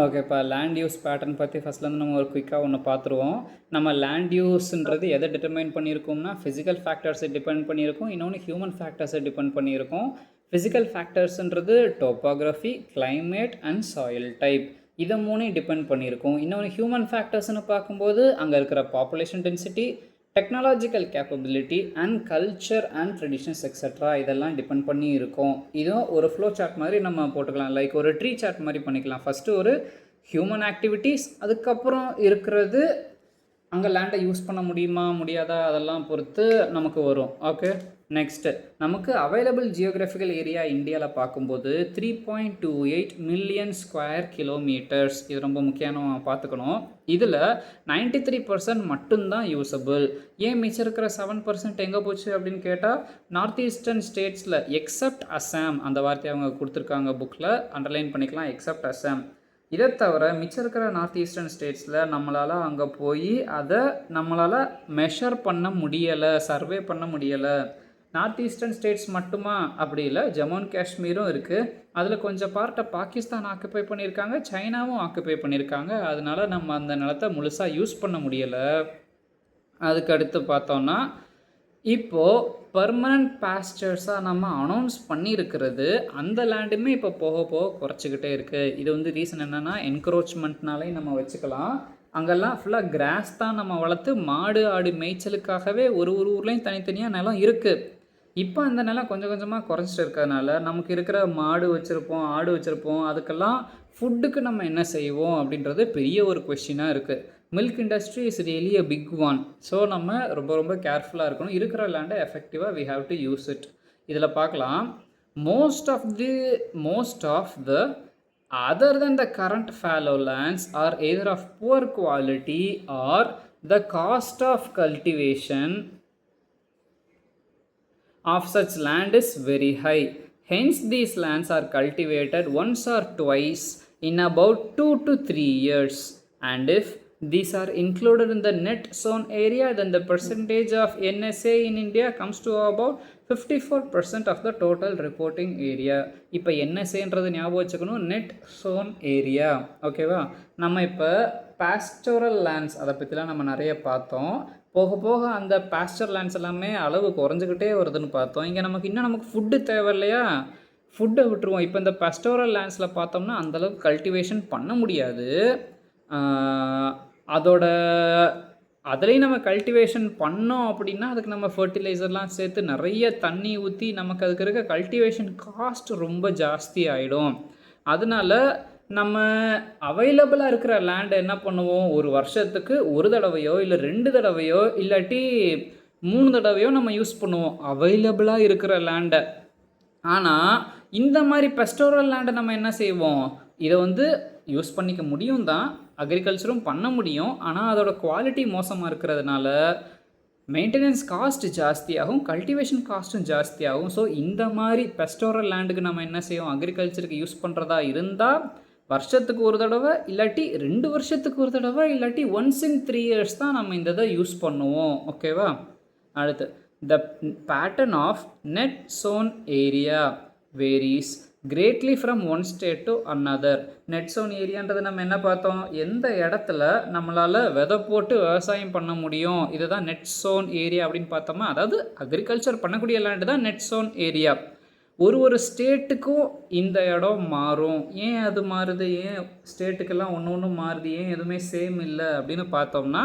Okay. இப்போ land use pattern பற்றி ஃபஸ்ட்லேருந்து நம்ம ஒரு குயிக்காக ஒன்று பார்த்துருவோம். நம்ம லேண்ட் யூஸ்ன்றது எதை டிட்டர்மைன் பண்ணியிருக்கோம்னா ஃபிசிக்கல் ஃபேக்டர்ஸை டிபெண்ட் பண்ணியிருக்கோம். இன்னொன்று ஹியூமன் ஃபேக்டர்ஸை டிபெண்ட் பண்ணியிருக்கோம். ஃபிசிக்கல் ஃபேக்டர்ஸ்ன்றது topography, climate and soil type. இதை மூணையும் டிபெண்ட் பண்ணியிருக்கோம். இன்னொன்று ஹியூமன் ஃபேக்டர்ஸ்னு பார்க்கும்போது அங்கே இருக்கிற population density, technological capability and culture and traditions etcetera இதெல்லாம் டிபெண்ட் பண்ணி இருக்கும். இதுவும் ஒரு ஃப்ளோ சார்ட் மாதிரி நம்ம போட்டுக்கலாம். லைக் ஒரு ட்ரீ சார்ட் மாதிரி பண்ணிக்கலாம். ஃபஸ்ட்டு ஒரு ஹியூமன் ஆக்டிவிட்டீஸ், அதுக்கப்புறம் இருக்கிறது அங்கே லேண்டை யூஸ் பண்ண முடியுமா முடியாதா அதெல்லாம் பொறுத்து நமக்கு வரும். ஓகே, நெக்ஸ்ட்டு நமக்கு அவைலபிள் ஜியோகிராஃபிக்கல் ஏரியா இந்தியாவில் பார்க்கும்போது 3.28 மில்லியன் ஸ்கொயர் கிலோமீட்டர்ஸ். இது ரொம்ப முக்கியமாக பார்த்துக்கணும். இதில் 93% மட்டும்தான் யூஸபிள். ஏன் மிச்சம் இருக்கிற 7% எங்கே போச்சு அப்படின்னு கேட்டால், நார்த் ஈஸ்டர்ன் ஸ்டேட்ஸில் எக்ஸப்ட் அசாம், அந்த வார்த்தையை அவங்க கொடுத்துருக்காங்க புக்கில், அண்டர்லைன் பண்ணிக்கலாம், எக்ஸப்ட் அசாம். இதை தவிர மிச்சம் இருக்கிற நார்த் ஈஸ்டர்ன் ஸ்டேட்ஸில் நம்மளால் அங்கே போய் அதை நம்மளால் மெஷர் பண்ண முடியலை, சர்வே பண்ண முடியலை. நார்த் ஈஸ்டர்ன் ஸ்டேட்ஸ் மட்டுமா அப்படி இல்லை, ஜம்மு அண்ட் காஷ்மீரும் இருக்குது. அதில் கொஞ்சம் பார்ட்டை பாகிஸ்தான் ஆக்குப்பை பண்ணியிருக்காங்க, சைனாவும் ஆக்குப்பை பண்ணியிருக்காங்க. அதனால நம்ம அந்த நிலத்தை முழுசாக யூஸ் பண்ண முடியலை. அதுக்கு அடுத்து பார்த்தோன்னா இப்போது பர்மனண்ட் பாஸ்டர்ஸாக நம்ம அனௌன்ஸ் பண்ணியிருக்கிறது அந்த லேண்டுமே இப்போ போக போக குறைச்சிக்கிட்டே இருக்குது. இது வந்து ரீசன் என்னென்னா என்க்ரோச்மெண்ட்னாலே நம்ம வச்சுக்கலாம். அங்கெல்லாம் ஃபுல்லாக கிராஸ் தான் நம்ம வளர்த்து மாடு ஆடு மேய்ச்சலுக்காகவே ஒரு ஊர்லேயும் தனித்தனியாக நிலம் இருக்குது. இப்போ அந்த நிலம் கொஞ்சம் கொஞ்சமாக குறைச்சிட்டு இருக்கிறதுனால நமக்கு இருக்கிற மாடு வச்சுருப்போம், ஆடு வச்சுருப்போம், அதுக்கெல்லாம் ஃபுட்டுக்கு நம்ம என்ன செய்வோம் அப்படின்றது பெரிய ஒரு கொஸ்டினாக இருக்குது. Milk industry is really a big one. So நம்ம ரொம்ப ரொம்ப கேர்ஃபுல்லாக இருக்கணும். இருக்கிற லேண்டை எஃபெக்டிவாக we have to use it. இதில் பார்க்கலாம், most of the other then the current fallow lands are either of poor quality or the cost of cultivation of such land is very high. Hence these lands are cultivated once or twice in about 2 to 3 years, and if these are included in the net zone area, then the percentage of NSA in India comes to about 54% of the total reporting area. இப்போ NSAன்றது ஞாபகம் வச்சுக்கணும், net sown area. ஓகேவா? நம்ம இப்போ pastoral lands அதை பற்றிலாம் நம்ம நிறைய பார்த்தோம். போக போக அந்த பாஸ்டர் லேண்ட்ஸ் எல்லாமே அளவு குறைஞ்சிக்கிட்டே வருதுன்னு பார்த்தோம். இங்கே நமக்கு ஃபுட்டு தேவை இல்லையா, ஃபுட்டை விட்டுருவோம். இப்போ இந்த பாஸ்டோரல் லேண்ட்ஸில் பார்த்தோம்னா அந்தளவுக்கு கல்டிவேஷன் பண்ண முடியாது. அதுலேயும் நம்ம கல்டிவேஷன் பண்ணோம் அப்படின்னா அதுக்கு நம்ம ஃபர்டிலைசர்லாம் சேர்த்து நிறைய தண்ணி ஊற்றி நமக்கு அதுக்கு இருக்க கல்டிவேஷன் காஸ்ட் ரொம்ப ஜாஸ்தி ஆகிடும். அதனால நம்ம அவைலபிளாக இருக்கிற லேண்டை என்ன பண்ணுவோம், ஒரு வருஷத்துக்கு ஒரு தடவையோ இல்லை 2 தடவையோ இல்லாட்டி 3 தடவையோ நம்ம யூஸ் பண்ணுவோம் அவைலபிளாக இருக்கிற லேண்டை. ஆனால் இந்த மாதிரி பெஸ்டோரல் லேண்டை நம்ம என்ன செய்வோம், இதை வந்து யூஸ் பண்ணிக்க முடியும் தான், அக்ரிகல்ச்சரும் பண்ண முடியும். ஆனால் அதோட குவாலிட்டி மோசமாக இருக்கிறதுனால மெயின்டெனன்ஸ் காஸ்ட் ஜாஸ்தியாகும், கல்டிவேஷன் காஸ்ட்டும் ஜாஸ்தியாகும். ஸோ இந்த மாதிரி பெஸ்டோரல் லேண்டுக்கு நம்ம என்ன செய்வோம், அக்ரிகல்ச்சருக்கு யூஸ் பண்ணுறதா இருந்தால் வருஷத்துக்கு ஒரு தடவை இல்லாட்டி 2 வருஷத்துக்கு ஒரு தடவை இல்லாட்டி ஒன்ஸ் இன் 3 இயர்ஸ் தான் நம்ம இந்த இதை யூஸ் பண்ணுவோம். ஓகேவா? அடுத்து the pattern of net sown area varies greatly from one state to another. Net sown ஏரியான்றது நம்ம என்ன பார்த்தோம், எந்த இடத்துல நம்மளால் விதை போட்டு விவசாயம் பண்ண முடியும், இதுதான் நெட் சோன் ஏரியா அப்படின்னு பார்த்தோமா. அதாவது அக்ரிகல்ச்சர் பண்ணக்கூடிய லேண்டு தான் நெட் சோன் ஏரியா. ஒரு ஸ்டேட்டுக்கும் இந்த இடம் மாறும். ஏன் அது மாறுது, ஏன் ஸ்டேட்டுக்கெல்லாம் ஒன்று மாறுது, ஏன் எதுவுமே சேம் இல்லை அப்படின்னு பார்த்தோம்னா,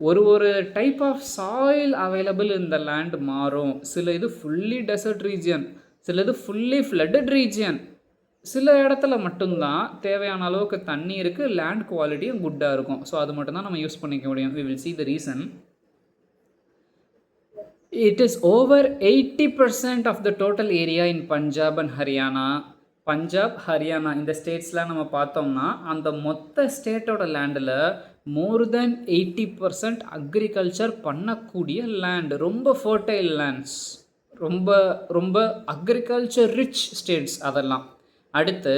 ஒரு டைப் ஆஃப் சாயில் அவைலபிள் இந்த லேண்ட் மாறும். சில இது ஃபுல்லி டெசர்ட் ரீஜியன், சிலது ஃபுல்லி ஃப்ளட்டட் ரீஜியன். சில இடத்துல மட்டும்தான் தேவையான அளவுக்கு தண்ணி இருக்குது, லேண்ட் குவாலிட்டியும் குட்டாக இருக்கும். ஸோ அது மட்டும்தான் நம்ம யூஸ் பண்ணிக்க முடியும். we will see the reason. It is over 80% of the total area in Punjab and Haryana. Punjab, Haryana இந்த ஸ்டேட்ஸ்லாம் நம்ம பார்த்தோம்னா அந்த மொத்த ஸ்டேட்டோட லேண்டில் மோர் தென் 80% அக்ரிகல்ச்சர் பண்ணக்கூடிய லேண்ட், ரொம்ப ஃபர்டைல் லேண்ட்ஸ், ரொம்ப ரொம்ப அக்ரிகல்ச்சர் ரிச் ஸ்டேட்ஸ் அதெல்லாம். அடுத்து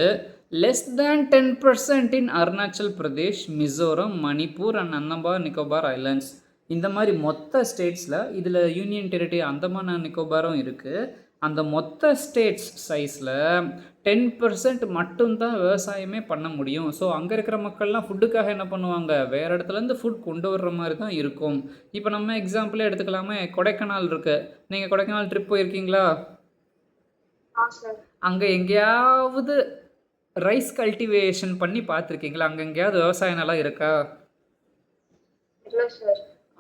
less than 10% in Arunachal Pradesh, Mizoram, Manipur and Andaman Nicobar islands. இந்த மாதிரி மொத்த ஸ்டேட்ஸில் இதில் யூனியன் டெரிட்டரி அந்தமான் அண்ட் நிக்கோபாரும் இருக்குது. அந்த மொத்த ஸ்டேட்ஸ் சைஸில் 10% மட்டும்தான் விவசாயமே பண்ண முடியும். ஸோ அங்கே இருக்கிற மக்கள்லாம் ஃபுட்டுக்காக என்ன பண்ணுவாங்க, வேறு இடத்துலேருந்து ஃபுட் கொண்டு வர்ற மாதிரி தான் இருக்கும். இப்போ நம்ம எக்ஸாம்பிளே எடுத்துக்கலாமே, கொடைக்கானல் இருக்குது. நீங்கள் கொடைக்கானல் ட்ரிப் போயிருக்கீங்களா? அங்கே எங்கேயாவது ரைஸ் கல்டிவேஷன் பண்ணி பார்த்துருக்கீங்களா? அங்கே எங்கேயாவது விவசாய நிலம் இருக்கா?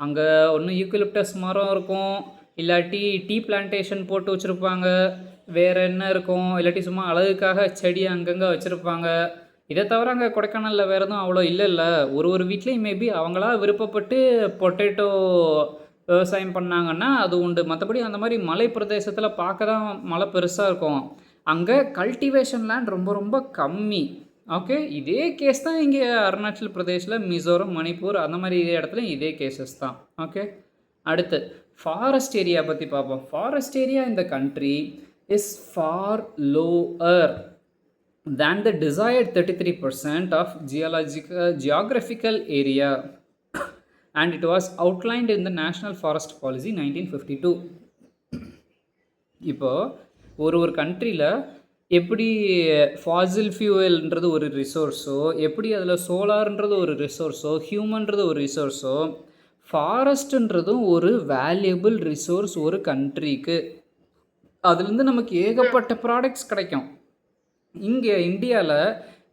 அங்கே ஒன்று யூக்கலிப்டஸ் மரம் இருக்கும், இல்லாட்டி டீ பிளான்டேஷன் போட்டு வச்சுருப்பாங்க, வேறு என்ன இருக்கும், இல்லாட்டி சும்மா அழகுக்காக செடி அங்கங்கே வச்சுருப்பாங்க. இதை தவிர அங்கே கொடைக்கானலில் வேறு எதுவும் அவ்வளோ இல்லைல்ல. ஒரு வீட்லேயும் மேபி அவங்களா விருப்பப்பட்டு பொட்டேட்டோ விவசாயம் பண்ணாங்கன்னா அது உண்டு. மற்றபடி அந்த மாதிரி மலை பிரதேசத்தில் பார்க்க தான் மலை பெருசாக இருக்கும். அங்கே கல்டிவேஷன் லேண்ட் ரொம்ப ரொம்ப கம்மி. ஓகே, இதே கேஸ் தான் இங்கே அருணாச்சல் பிரதேஷில், மிசோரம், மணிப்பூர் அந்த மாதிரி இடத்துலையும் இதே கேசஸ் தான். ஓகே, அடுத்து ஃபாரஸ்ட் ஏரியா பற்றி பார்ப்போம். ஃபாரஸ்ட் ஏரியா இந்த country is for lower than the desired 33% of geographical area and it was outlined in the National Forest Policy 1952. இப்போ ஒரு கண்ட்ரியில் எப்படி ஃபாசில் ஃபியூவல்ன்றது ஒரு ரிசோர்ஸோ, எப்படி அதில் சோலார்ன்றது ஒரு ரிசோர்ஸோ, ஹியூமன்றது ஒரு ரிசோர்ஸோ, ஃபாரஸ்ட்ன்றதும் ஒரு வேல்யூபிள் ரிசோர்ஸ் ஒரு கண்ட்ரிக்கு. அதுலேருந்து நமக்கு ஏகப்பட்ட ப்ராடக்ட்ஸ் கிடைக்கும். இங்கே இந்தியாவில்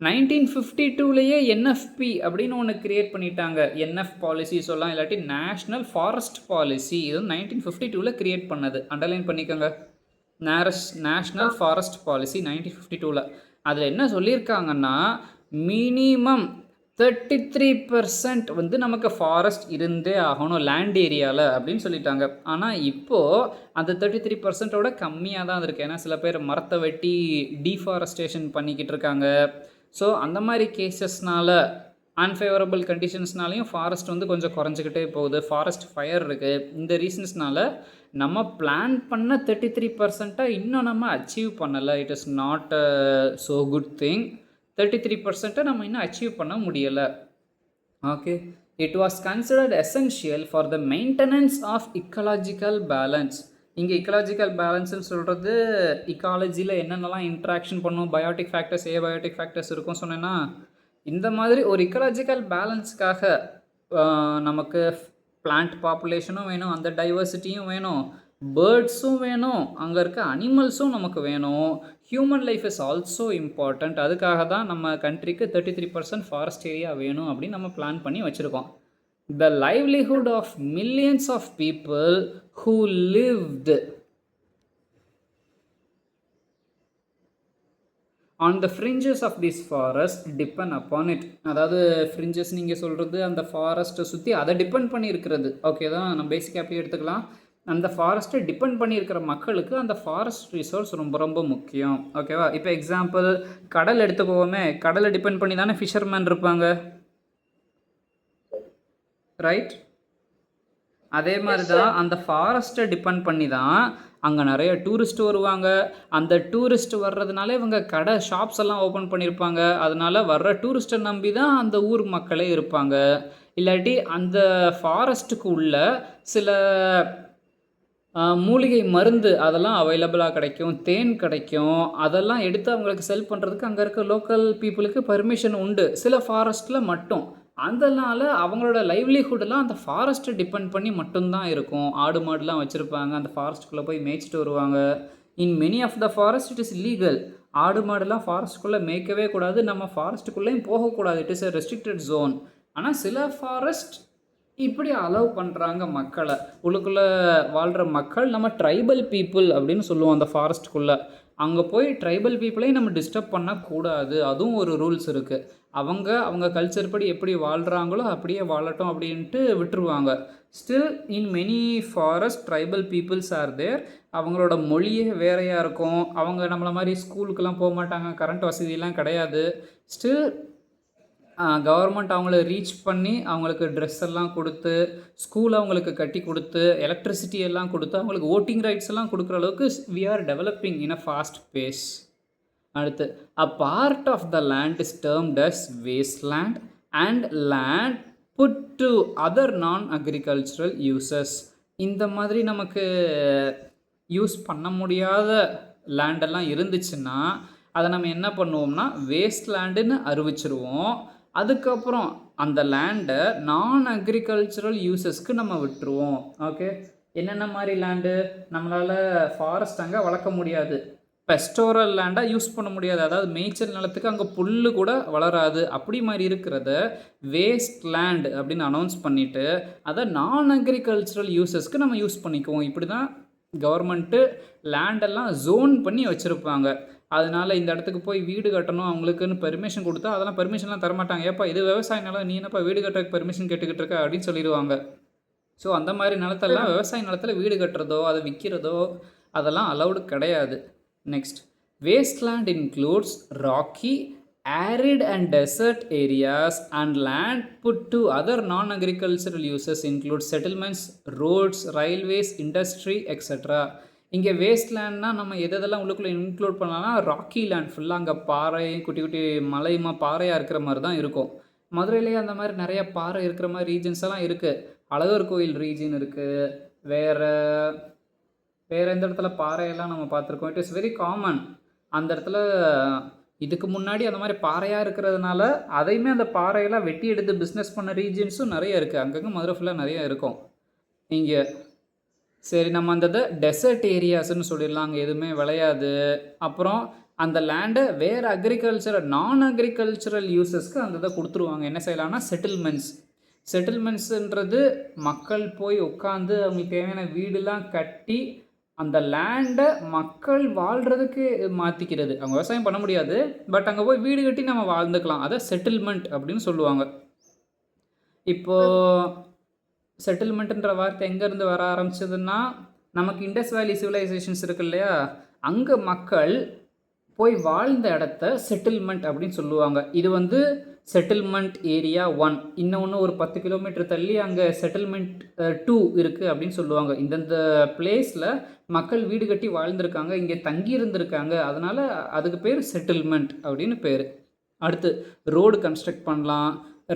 1952லேயே என்எஃப்பி அப்படின்னு ஒன்று க்ரியேட் பண்ணிட்டாங்க. என்எஃப் பாலிசி சொல்லலாம், இல்லாட்டி நேஷ்னல் ஃபாரஸ்ட் பாலிசி. இது 1952ல் க்ரியேட் பண்ணது, அண்டர்லைன் பண்ணிக்கோங்க. நேஷ்னல் ஃபாரஸ்ட் பாலிசி 1952ல். அதில் என்ன சொல்லியிருக்காங்கன்னா, மினிமம் 33% வந்து நமக்கு ஃபாரஸ்ட் இருந்தே ஆகணும் லேண்ட் ஏரியாவில் அப்படின்னு சொல்லிட்டாங்க. ஆனால் இப்போது அந்த 33%ஓட கம்மியாக தான் இருக்குது. ஏன்னா சில பேர் மரத்தை வெட்டி டீஃபாரஸ்டேஷன் பண்ணிக்கிட்டு இருக்காங்க. ஸோ அந்த மாதிரி கேசஸ்னால, அன்ஃபேவரபிள் கண்டிஷன்ஸ்னாலையும் ஃபாரஸ்ட் வந்து கொஞ்சம் குறைஞ்சிக்கிட்டே போகுது. ஃபாரஸ்ட் ஃபயர் இருக்குது. இந்த ரீசன்ஸ்னால நம்ம பிளான் பண்ண 33% இன்னும் நம்ம அச்சீவ் பண்ணலை. It is not so good thing. 33% நம்ம இன்னும் அச்சீவ் பண்ண முடியலை. Okay, it was considered essential for the maintenance of ecological balance. இங்கே இக்காலஜிக்கல் பேலன்ஸ்னு சொல்கிறது, இக்காலஜியில் என்னென்னலாம் இன்ட்ராக்ஷன் பண்ணும், பயோட்டிக் ஃபேக்டர்ஸ், ஏபயோட்டிக் ஃபேக்டர்ஸ் இருக்கும் சொன்னேன்னா, இந்த மாதிரி ஒரு இக்காலஜிக்கல் பேலன்ஸ்க்காக நமக்கு பிளான்ட் பாப்புலேஷனும் வேணும், அந்த டைவர்சிட்டியும் வேணும், பேர்ட்ஸும் வேணும், அங்கே இருக்க அனிமல்ஸும் நமக்கு வேணும், human life is also important. அதுக்காக தான் நம்ம கண்ட்ரிக்கு 33% ஃபாரஸ்ட் ஏரியா வேணும் அப்படின்னு நம்ம பிளான் பண்ணி வச்சுருக்கோம். The livelihood of millions of people who lived on the fringes of this forest depend upon it. அதாவது ஃப்ரிஞ்சஸ் நீங்கள் சொல்கிறது அந்த ஃபாரஸ்ட்டை சுற்றி அதை டிபெண்ட் பண்ணி இருக்கிறது. ஓகே தான், நம்ம பேசிக்காக அப்படி எடுத்துக்கலாம். அந்த ஃபாரஸ்ட்டை டிபெண்ட் பண்ணியிருக்கிற மக்களுக்கு அந்த ஃபாரஸ்ட் ரிசோர்ஸ் ரொம்ப ரொம்ப முக்கியம். ஓகேவா? இப்போ எக்ஸாம்பிள் கடல் எடுத்துக்கோமே, கடலை டிபெண்ட் பண்ணி தானே ஃபிஷர்மேன் இருப்பாங்க, ரைட்? அதே மாதிரி தான் அந்த ஃபாரஸ்ட்டை டிபெண்ட் பண்ணி தான் அங்கே நிறைய டூரிஸ்ட் வருவாங்க. அந்த டூரிஸ்ட் வர்றதுனால இவங்க கடை ஷாப்ஸ் எல்லாம் ஓப்பன் பண்ணியிருப்பாங்க. அதனால் வர்ற டூரிஸ்ட்டை நம்பி தான் அந்த ஊர் மக்களே இருப்பாங்க. இல்லாட்டி அந்த ஃபாரஸ்ட்டுக்கு உள்ள சில மூலிகை மருந்து அதெல்லாம் அவைலபிளாக கிடைக்கும், தேன் கிடைக்கும். அதெல்லாம் எடுத்து அவங்களுக்கு செல் பண்ணுறதுக்கு அங்கே இருக்க லோக்கல் பீப்புளுக்கு பர்மிஷன் உண்டு, சில ஃபாரஸ்ட்டில் மட்டும். அதனால் அவங்களோட லைவ்லிஹுட்டெல்லாம் அந்த ஃபாரஸ்ட்டை டிபெண்ட் பண்ணி மட்டும்தான் இருக்கும். ஆடு மாடுலாம் வச்சுருப்பாங்க, அந்த ஃபாரஸ்ட்டுக்குள்ளே போய் மேய்ச்சிட்டு வருவாங்க. In many of the forest it is legal. ஆடு மாடுலாம் ஃபாரஸ்ட்டுக்குள்ளே மேய்க்கவே கூடாது, நம்ம ஃபாரஸ்ட்டுக்குள்ளேயும் போகக்கூடாது. It is a restricted zone. ஆனால் சில ஃபாரஸ்ட் இப்படி அலோவ் பண்ணுறாங்க மக்களை. உள்ளுக்குள்ளே வாழ்கிற மக்கள் நம்ம ட்ரைபல் பீப்புள் அப்படின்னு சொல்லுவோம். அந்த ஃபாரஸ்ட்டுக்குள்ளே அங்கே போய் ட்ரைபல் பீப்புளையும் நம்ம டிஸ்டர்ப் பண்ணக்கூடாது, அதுவும் ஒரு ரூல்ஸ் இருக்குது. அவங்க கல்ச்சர் படி எப்படி வாழ்கிறாங்களோ அப்படியே வாழட்டும் அப்படின்ட்டு விட்டுருவாங்க. Still in many forest tribal peoples are there. அவங்களோட மொழியே வேறையாக இருக்கும். அவங்க நம்மளை மாதிரி ஸ்கூலுக்கெல்லாம் போக மாட்டாங்க, கரண்ட் வசதியெல்லாம் கிடையாது. ஸ்டில் கவர்மெண்ட் அவங்கள ரீச் பண்ணி அவங்களுக்கு ட்ரெஸ் எல்லாம் கொடுத்து, ஸ்கூல் அவங்களுக்கு கட்டி கொடுத்து, எலக்ட்ரிசிட்டி எல்லாம் கொடுத்து, அவங்களுக்கு ஓட்டிங் ரைட்ஸ் எல்லாம் கொடுக்குற அளவுக்கு we are developing in a fast pace. அடுத்து, a part of the land is termed as waste land and land put to other non agricultural uses. இந்த மாதிரி நமக்கு யூஸ் பண்ண முடியாத லேண்டெல்லாம் இருந்துச்சுன்னா அதை நம்ம என்ன பண்ணுவோம்னா வேஸ்ட் லேண்டுன்னு அறிவிச்சிருவோம். அதுக்கப்புறம் அந்த லேண்டை நான் அக்ரிகல்ச்சரல் யூசஸ்க்கு நம்ம விட்டுருவோம். ஓகே, என்னென்ன மாதிரி லேண்டு நம்மளால் ஃபாரஸ்ட் அங்கே வளர்க்க முடியாது, பெஸ்டோரல் லேண்டாக யூஸ் பண்ண முடியாது, அதாவது மேய்ச்சல் நிலத்துக்கு அங்கே புல் கூட வளராது, அப்படி மாதிரி இருக்கிறத வேஸ்ட் லேண்ட் அப்படின்னு அனௌன்ஸ் பண்ணிவிட்டு அதை நான் அக்ரிகல்ச்சரல் யூசஸ்க்கு நம்ம யூஸ் பண்ணிக்குவோம். இப்படி தான் கவர்மெண்ட்டு லேண்டெல்லாம் ஜோன் பண்ணி வச்சுருப்பாங்க. அதனால் இந்த இடத்துக்கு போய் வீடு கட்டணும் அவங்களுக்குன்னு பெர்மிஷன் கொடுத்தா அதெல்லாம் பெர்மிஷன்லாம் தரமாட்டாங்க. ஏப்பா இது விவசாய நிலம், நீ என்னப்பா வீடு கட்டுறதுக்கு பெர்மிஷன் கேட்டுக்கிட்டு இருக்க அப்படின்னு சொல்லிடுவாங்க. ஸோ அந்த மாதிரி நிலத்தெல்லாம் விவசாய நிலத்தில் வீடு கட்டுறதோ அதை விற்கிறதோ அதெல்லாம் அலௌடு கிடையாது. Next, waste land includes rocky, arid and desert areas and land put to other non-agricultural uses include settlements, roads, railways, industry, etc. இங்கே வேஸ்ட் லேண்ட்னா நம்ம எதெல்லாம் உள்ளுக்குள்ளே இன்க்ளூட் பண்ணலாம்னா ராக்கி லேண்ட் ஃபுல்லாக அங்கே பாறை குட்டி குட்டி மலைமா பாறையாக இருக்கிற மாதிரி தான் இருக்கும். மதுரையிலேயே அந்த மாதிரி நிறைய பாறை இருக்கிற மாதிரி ரீஜன்ஸ் எல்லாம் இருக்குது. அழகர் கோயில் ரீஜன் இருக்குது. வேறு எந்த இடத்துல பாறையெல்லாம் நம்ம பார்த்துருக்கோம். It is very common. அந்த இடத்துல இதுக்கு முன்னாடி அந்த மாதிரி பாறையாக இருக்கிறதுனால அதையுமே அந்த பாறையெல்லாம் வெட்டி எடுத்து பிஸ்னஸ் பண்ண ரீஜன்ஸும் நிறைய இருக்குது. அங்கங்கே மதுரை ஃபுல்லாக நிறைய இருக்கும். இங்கே சரி, நம்ம அந்த டெசர்ட் ஏரியாஸ்ன்னு சொல்லிடலாம், அங்கே எதுவுமே விளையாது. அப்புறம் அந்த லேண்டை வேறு நான் அக்ரிகல்ச்சரல் யூசஸ்க்கு அந்த இதை கொடுத்துருவாங்க. என்ன செய்யலாம்னா செட்டில்மெண்ட்ஸுன்றது மக்கள் போய் உட்காந்து அவங்களுக்கு தேவையான வீடுலாம் கட்டி அந்த லேண்டை மக்கள் வாழ்கிறதுக்கு மாற்றிக்கிறது. அவங்க விவசாயம் பண்ண முடியாது, பட் அங்கே போய் வீடு கட்டி நம்ம வாழ்ந்துக்கலாம். அதை செட்டில்மெண்ட் அப்படின்னு சொல்லுவாங்க. இப்போது செட்டில்மெண்ட்டுன்ற வார்த்தை எங்கேருந்து வர ஆரம்பிச்சதுன்னா, நமக்கு இண்டஸ் வேலி சிவிலைசேஷன்ஸ் இருக்கு இல்லையா, அங்கே மக்கள் போய் வாழ்ந்த இடத்த செட்டில்மெண்ட் அப்படின்னு சொல்லுவாங்க. இது செட்டில்மெண்ட் ஏரியா 1. இன்னொன்று ஒரு 10 கிலோமீட்டர் தள்ளி அங்கே செட்டில்மெண்ட் 2 இருக்குது அப்படின்னு சொல்லுவாங்க. இந்தந்த பிளேஸில் மக்கள் வீடு கட்டி வாழ்ந்திருக்காங்க, இங்கே தங்கி இருந்திருக்காங்க, அதனால் அதுக்கு பேர் செட்டில்மெண்ட் அப்படின்னு பேர். அடுத்து ரோடு கன்ஸ்ட்ரக்ட் பண்ணலாம்,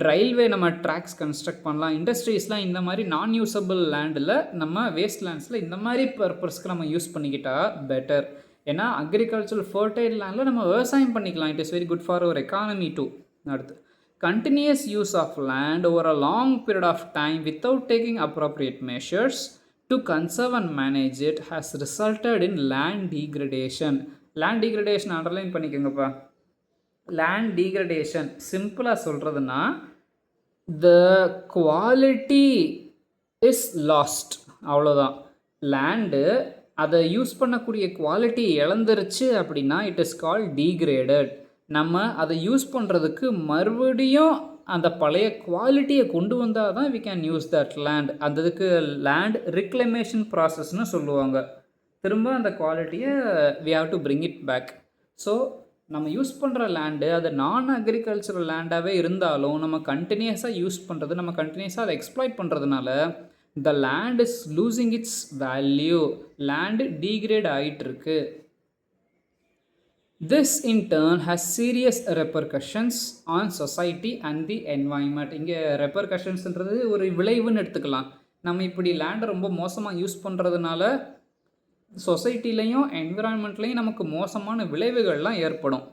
ரயில்வே நம்ம ட்ராக்ஸ் கன்ஸ்ட்ரக்ட் பண்ணலாம், இண்டஸ்ட்ரீஸ்லாம் இந்த மாதிரி நான் யூஸபிள் லேண்டில் நம்ம வேஸ்ட் லேண்ட்ஸில் இந்த மாதிரி பர்பஸ்க்கு நம்ம யூஸ் பண்ணிக்கிட்டால் பெட்டர். ஏன்னா அக்ரிகல்ச்சரல் ஃபர்டைல் லேண்டில் நம்ம விவசாயம் பண்ணிக்கலாம். It is very good for our economy too. அடுத்து, continuous use of land over a long period of time without taking appropriate measures to conserve and manage it has resulted in land degradation. Land degradation underline பண்ணிக்கோங்கப்பா. Land degradation சிம்பிளாக சொல்கிறதுனா the quality is lost, அவ்வளோதான். Land அதை use பண்ணக்கூடிய quality இழந்துருச்சு அப்படின்னா it is called degraded. நம்ம அதை யூஸ் பண்ணுறதுக்கு மறுபடியும் அந்த பழைய குவாலிட்டியை கொண்டு வந்தால் தான் we can use that land. அந்த இதுக்கு லேண்ட் ரிக்ளமேஷன் ப்ராசஸ்னு சொல்லுவாங்க. திரும்ப அந்த குவாலிட்டியை we have to bring it back. So நம்ம யூஸ் பண்ணுற லேண்டு அது நான் அக்ரிகல்ச்சரல் லேண்டாகவே இருந்தாலும் நம்ம கண்டினியூஸாக யூஸ் பண்ணுறது, நம்ம கண்டினியூஸாக அதை எக்ஸ்ப்ளாய்ட் பண்ணுறதுனால the land is losing its value. land degrade ஆயிட்டு இருக்கு. This in turn has serious repercussions on society and the environment. இங்கே ரெப்பர்கஷன்ஸ்ன்றது ஒரு விளைவுன்னு எடுத்துக்கலாம். நம்ம இப்படி லேண்டை ரொம்ப மோசமாக யூஸ் பண்ணுறதுனால சொசைட்டிலையும் என்விரான்மெண்ட்லேயும் நமக்கு மோசமான விளைவுகள்லாம் ஏற்படும்.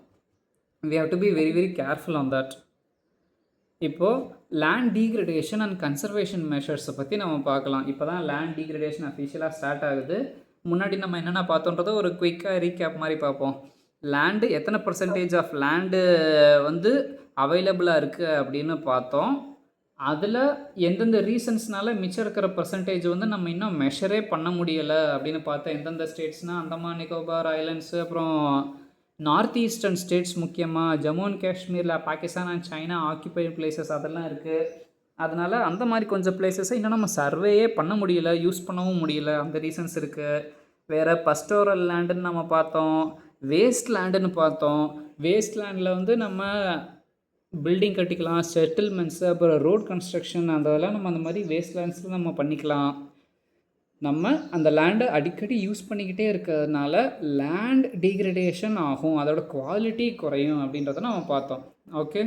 we have to be very very careful on that. இப்போது லேண்ட் டீக்ரடேஷன் அண்ட் கன்சர்வேஷன் மெஷர்ஸை பற்றி நம்ம பார்க்கலாம். இப்போ தான் லேண்ட் டீக்ரடேஷன் அஃபிஷியலாக ஸ்டார்ட் ஆகுது. முன்னாடி நம்ம என்னென்ன பார்த்தோன்றதை ஒரு குயிக்காக ரீகேப் மாதிரி பார்ப்போம். லேண்டு எத்தனை பர்சன்டேஜ் ஆஃப் லேண்டு அவைலபிளாக இருக்குது அப்படின்னு பார்த்தோம். அதில் எந்தெந்த ரீசன்ஸ்னால மிச்சம் இருக்கிற பர்சன்டேஜ் நம்ம இன்னும் மெஷரே பண்ண முடியலை அப்படின்னு பார்த்தோம். எந்தெந்த ஸ்டேட்ஸ்னால் அந்தமான் நிக்கோபார் ஐலண்ட்ஸு, அப்புறம் நார்த் ஈஸ்டர்ன் ஸ்டேட்ஸ், முக்கியமாக ஜம்மு அண்ட் காஷ்மீரில் Pakistan and China occupied places அதெல்லாம் இருக்குது. அதனால் அந்த மாதிரி கொஞ்சம் பிளேசஸை இன்னும் நம்ம சர்வேயே பண்ண முடியல, யூஸ் பண்ணவும் முடியல. அந்த ரீசன்ஸ் இருக்குது. வேறு பஸ்டோரல் லேண்டுன்னு நம்ம பார்த்தோம், வேஸ்ட் லேண்டுன்னு பார்த்தோம். வேஸ்ட் லேண்டில் நம்ம பில்டிங் கட்டிக்கலாம், செட்டில்மெண்ட்ஸு, அப்புறம் ரோட் கன்ஸ்ட்ரக்ஷன், அதெல்லாம் நம்ம அந்த மாதிரி வேஸ்ட் லேண்ட்ஸில் நம்ம பண்ணிக்கலாம். நம்ம அந்த லேண்டை அடிக்கடி யூஸ் பண்ணிக்கிட்டே இருக்கிறதுனால லேண்ட் டீக்ரடேஷன் ஆகும், அதோட குவாலிட்டி குறையும் அப்படின்றத நம்ம பார்த்தோம். ஓகே.